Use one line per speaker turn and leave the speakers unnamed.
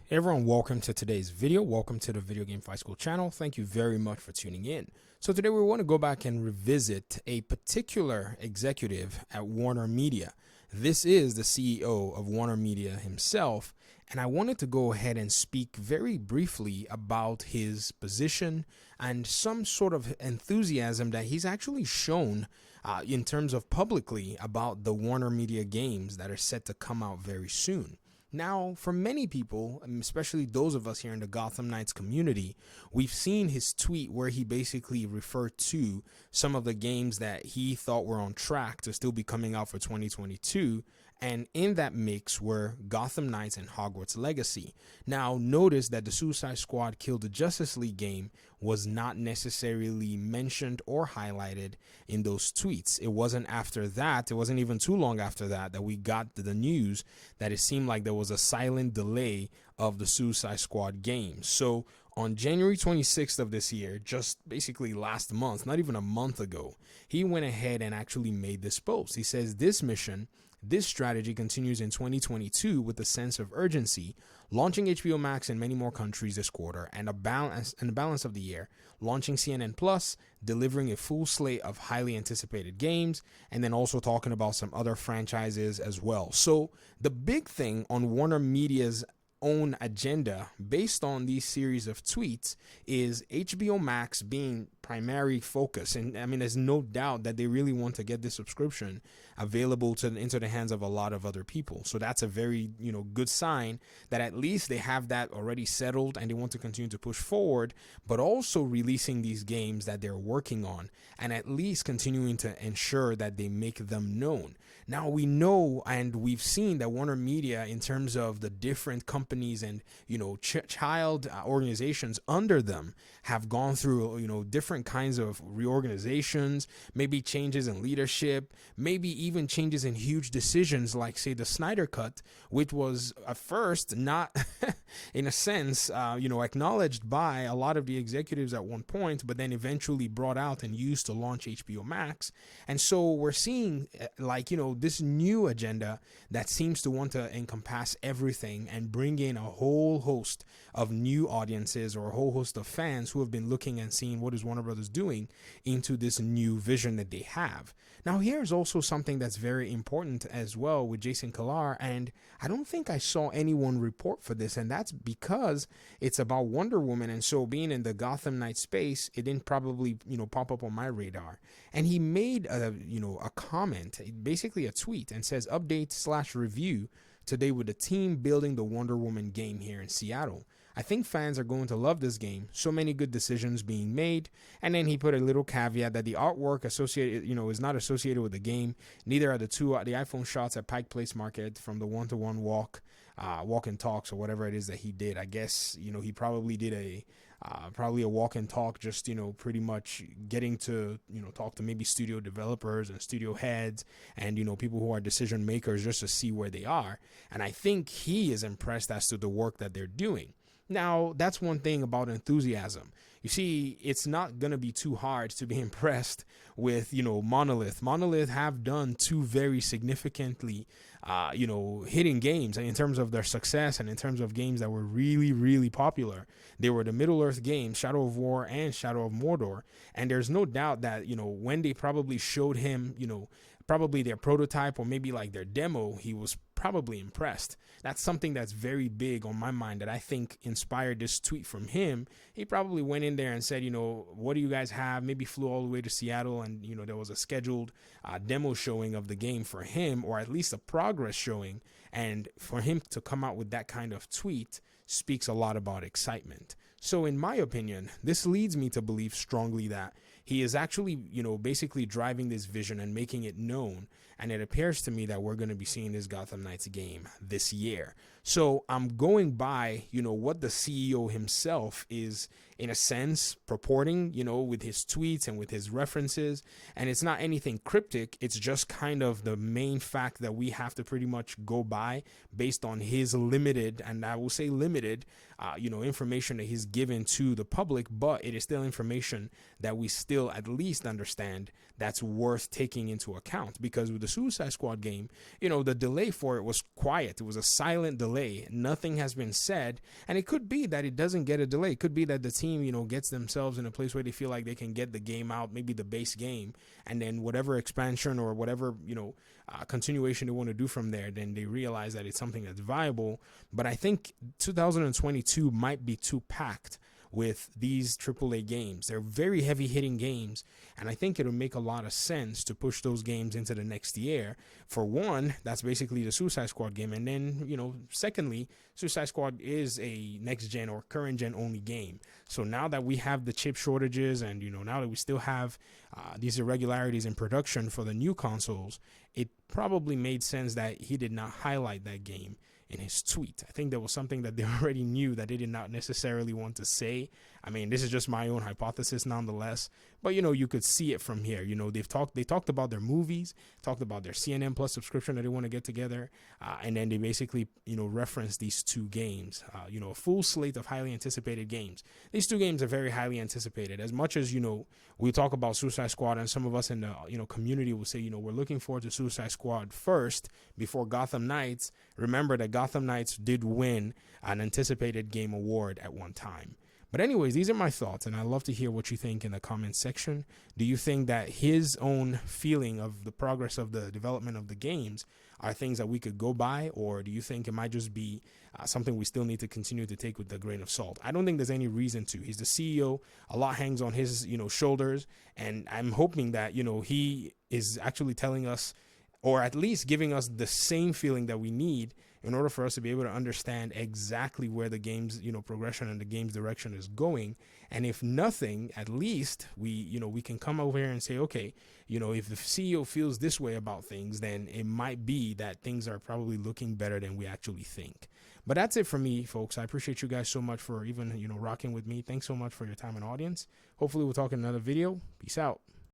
Hey everyone, welcome to today's video. Welcome to the Video Game Fight School channel. Thank you very much for tuning in. So today we want to go back and revisit a particular executive at Warner Media. This is the CEO of Warner Media himself, and I wanted to go ahead and speak very briefly about his position and some sort of enthusiasm that he's actually shown in terms of publicly about the Warner Media games that are set to come out very soon. Now, for many people, especially those of us here in the Gotham Knights community, we've seen his tweet where he basically referred to some of the games that he thought were on track to still be coming out for 2022. And in that mix were Gotham Knights and Hogwarts Legacy. Now, notice that the Suicide Squad Kill the Justice League game was not necessarily mentioned or highlighted in those tweets. It wasn't after that, it wasn't even too long after that, that we got the news that it seemed like there was a silent delay of the Suicide Squad game. So on January 26th of this year, just basically last month, not even a month ago, he went ahead and actually made this post. He says, this strategy continues in 2022 with a sense of urgency, launching HBO Max in many more countries this quarter, and the balance of the year, launching CNN Plus, delivering a full slate of highly anticipated games, and then also talking about some other franchises as well. So the big thing on Warner Media's own agenda based on these series of tweets is HBO Max being primary focus. And I mean, there's no doubt that they really want to get this subscription available into the hands of a lot of other people. So that's a very, good sign that at least they have that already settled and they want to continue to push forward, but also releasing these games that they're working on and at least continuing to ensure that they make them known. Now we know and we've seen that Warner Media, in terms of the different companies and, child organizations under them, have gone through, different kinds of reorganizations, maybe changes in leadership, maybe even changes in huge decisions like, say, the Snyder Cut, which was at first not, in a sense, acknowledged by a lot of the executives at one point, but then eventually brought out and used to launch HBO Max. And so we're seeing this new agenda that seems to want to encompass everything and bring in a whole host of new audiences or a whole host of fans who have been looking and seeing what is Warner Brothers doing into this new vision that they have. Now, here's also something that's very important as well with Jason Kilar, and I don't think I saw anyone report for this, and that's because it's about Wonder Woman, and so being in the Gotham Knight space, it didn't probably, pop up on my radar. And he made a comment, basically a tweet, and says, update/review today with the team building the Wonder Woman game here in Seattle. I think fans are going to love this game. So many good decisions being made. And then he put a little caveat that the artwork associated, is not associated with the game. Neither are the iPhone shots at Pike Place Market from the one-to-one walk and talks or whatever it is that he did. I guess, he probably did a walk and talk, just, pretty much getting to, talk to maybe studio developers and studio heads and, people who are decision makers just to see where they are. And I think he is impressed as to the work that they're doing. Now, that's one thing about enthusiasm. You see, it's not going to be too hard to be impressed with, Monolith. Monolith have done two very significantly, hitting games in terms of their success and in terms of games that were really, really popular. They were the Middle-earth games, Shadow of War and Shadow of Mordor. And there's no doubt that, when they probably showed him, probably their prototype or maybe like their demo, he was probably impressed. That's something that's very big on my mind that I think inspired this tweet from him. He probably went in there and said, what do you guys have? Maybe flew all the way to Seattle and, there was a scheduled demo showing of the game for him, or at least a progress showing. And for him to come out with that kind of tweet speaks a lot about excitement. So in my opinion, this leads me to believe strongly that he is actually, basically driving this vision and making it known. And it appears to me that we're going to be seeing this Gotham Knights game this year. So I'm going by, what the CEO himself is, in a sense, purporting, with his tweets and with his references. And it's not anything cryptic. It's just kind of the main fact that we have to pretty much go by based on his limited, and I will say limited, information that he's given to the public. But it is still information that we still still at least understand that's worth taking into account. Because with the Suicide Squad game, the delay for it was quiet. It was a silent delay. Nothing has been said. And it could be that it doesn't get a delay. It could be that the team, gets themselves in a place where they feel like they can get the game out, maybe the base game, and then whatever expansion or whatever, continuation they want to do from there, then they realize that it's something that's viable. But I think 2022 might be too packed with these AAA games. They're very heavy hitting games, and I think it'll make a lot of sense to push those games into the next year. For one, that's basically the Suicide Squad game, and then secondly, Suicide Squad is a next gen or current gen only game. So now that we have the chip shortages, and now that we still have these irregularities in production for the new consoles, it probably made sense that he did not highlight that game in his tweet. I think there was something that they already knew that they did not necessarily want to say. I mean, this is just my own hypothesis nonetheless, but you could see it from here. They talked about their movies, talked about their CNN Plus subscription that they want to get together, and then they basically referenced these two games, a full slate of highly anticipated games. These two games are very highly anticipated. As much as we talk about Suicide Squad, and some of us in the community will say we're looking forward to Suicide Squad first before Gotham Knights. Remember that Gotham Knights did win an anticipated game award at one time. But anyways, these are my thoughts, and I'd love to hear what you think in the comments section. Do you think that his own feeling of the progress of the development of the games are things that we could go by, or do you think it might just be something we still need to continue to take with a grain of salt? I don't think there's any reason to. He's the CEO. A lot hangs on his shoulders, and I'm hoping that he is actually telling us, or at least giving us the same feeling that we need in order for us to be able to understand exactly where the game's progression and the game's direction is going. And if nothing, at least we can come over here and say, okay, if the CEO feels this way about things, then it might be that things are probably looking better than we actually think. But that's it for me, folks. I appreciate you guys so much for even rocking with me. Thanks so much for your time and audience. Hopefully we'll talk in another video. Peace out.